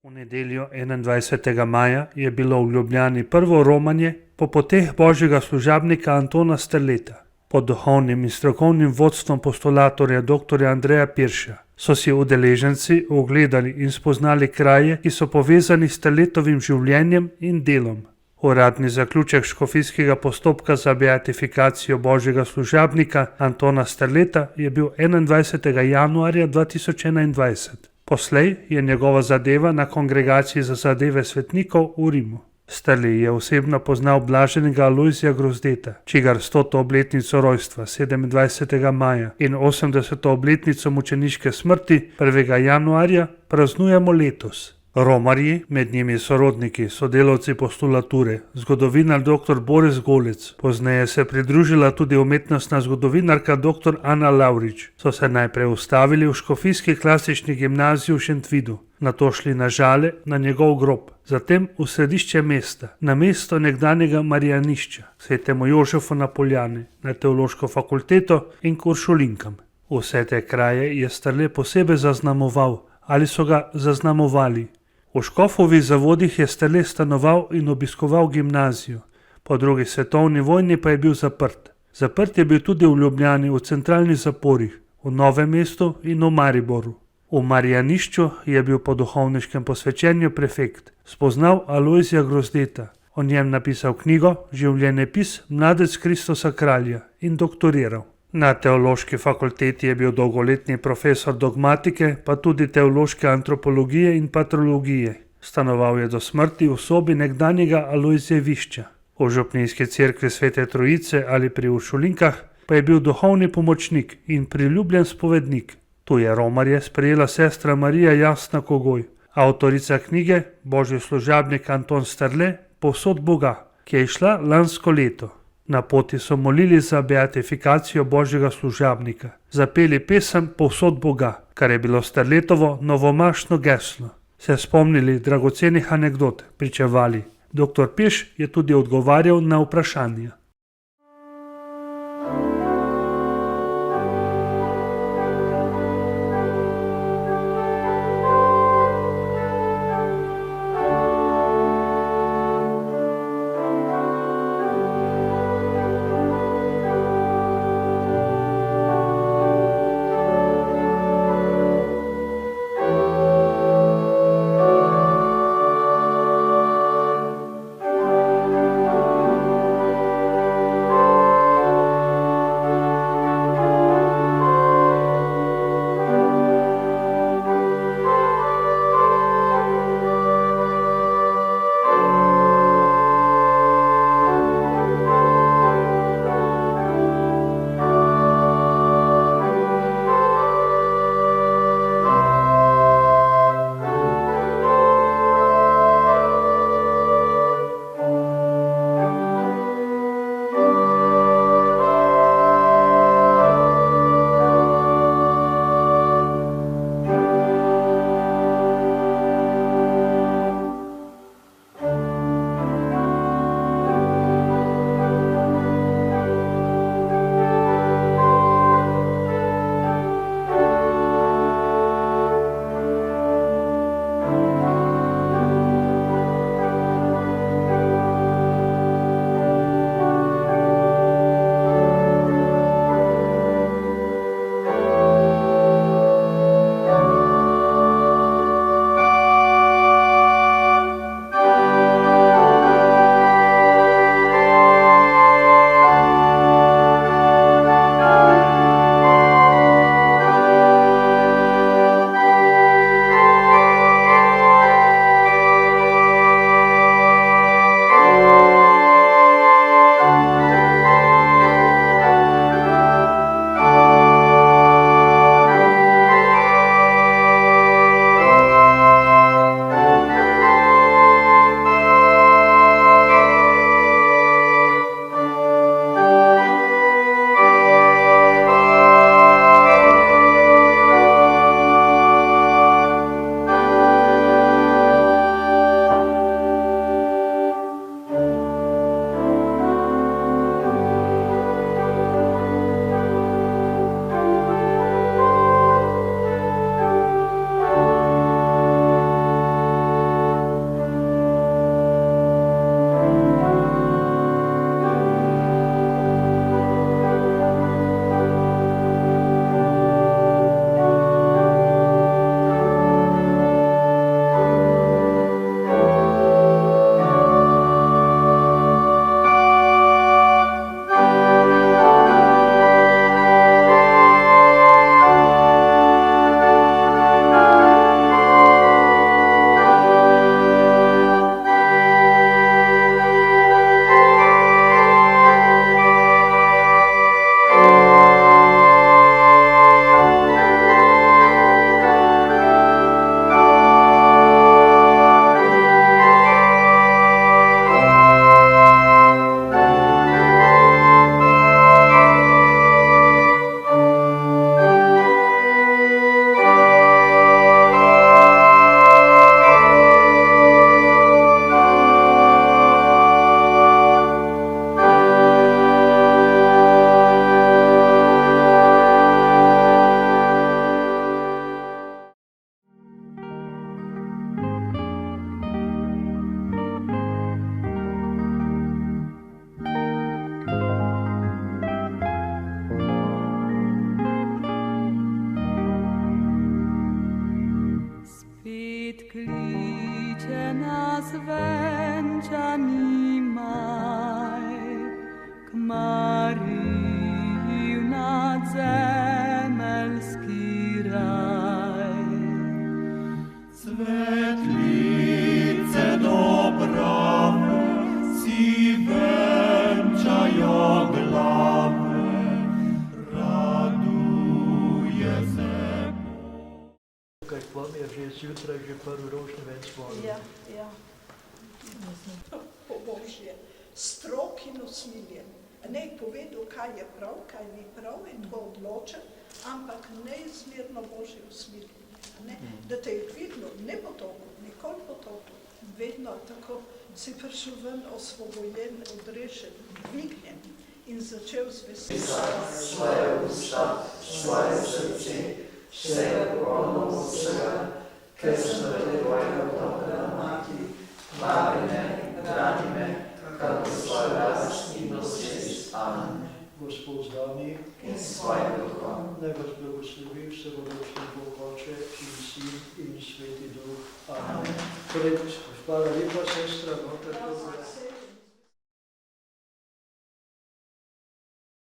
V nedeljo 21. maja je bilo v Ljubljani prvo romanje po poteh božjega služabnika Antona Strleta. Pod duhovnim in strokovnim vodstvom postulatorja dr. Andreja Pirša so si udeleženci ogledali in spoznali kraje, ki so povezani s Strletovim življenjem in delom. Uradni zaključek škofijskega postopka za beatifikacijo božjega služabnika Antona Strleta je bil 21. januarja 2021. Poslej je njegova zadeva na Kongregaciji za zadeve svetnikov v Rimu. Strle je osebno poznal blaženega Alojzija Grozdeta, čigar 100. obletnico rojstva 27. maja in 80. obletnico mučeniške smrti 1. januarja praznujemo letos. Romarji, med njimi sorodniki, sodelavci postulature, zgodovinar dr. Boris Golec, pozneje se pridružila tudi umetnostna zgodovinarka dr. Ana Lavrič, so se najprej ustavili v škofijski klasični gimnaziji v Šentvidu, nato šli na Žale na njegov grob, zatem v središče mesta, na mesto nekdanjega Marijanišča, svetemu Jožefu na Poljani, na teološko fakulteto in k uršulinkam. Vse te kraje je Strle posebej zaznamoval ali so ga zaznamovali. V Škofovih zavodih je Strle stanoval in obiskoval gimnazijo, po drugi svetovni vojni pa je bil zaprt. Zaprt je bil tudi v Ljubljani v centralnih zaporih, v Novem mestu in v Mariboru. V Marijanišču je bil po duhovniškem posvečenju prefekt, spoznal Alojzija Grozdeta, o njem napisal knjigo Življenjepis Mladec Kristusa kralja in doktoriral. Na teološki fakulteti je bil dolgoletni profesor dogmatike, pa tudi teološke antropologije in patrologije. Stanoval je do smrti v sobi nekdanjega Alojzevišča. V župnijski cerkvi Svete Trojice ali pri uršulinkah pa je bil duhovni pomočnik in priljubljen spovednik. Tu je romarje sprejela sestra Marija Jasna Kogoj, avtorica knjige Božji služabnik Anton Strle Povsod Boga, ki je izšla lansko leto. Na poti so molili za beatifikacijo božjega služabnika, zapeli pesem Povsod Boga, kar je bilo Strletovo novomašno geslo. Se spomnili dragocenih anekdot, pričevali. Dr. Peš je tudi odgovarjal na vprašanja. Kriče nas venčani maj, k Mariji v nadzemeljski raj. Svetlice dobrave si venčajo glave, raduje se Tukaj k vam je že zjutraj že prvi rožni ven zvonil. Ja. Po Božje, strok in usmiljen. Ne povedal, kaj je prav, kaj ni prav in to odločen, ampak neizmerno Božje usmiljenje. Da te je vidno, ne potopil, nikoli potopil, vedno tako si prišel ven osvobojen, odrešen, dvignjen in začel z veseljem. Svoje usta, svoje srce, vse okolo vsega, ker sem tvojega dobrega mati, vabi me, brani me, kako svoj lastni nosec. Amen. Gospod z vami In s svojim duhom. naj vas blagoslovi vserodočni Bog Oče in Sin in Sveti Duh. Amen. Torej, hvala lepa, sestra, no, tako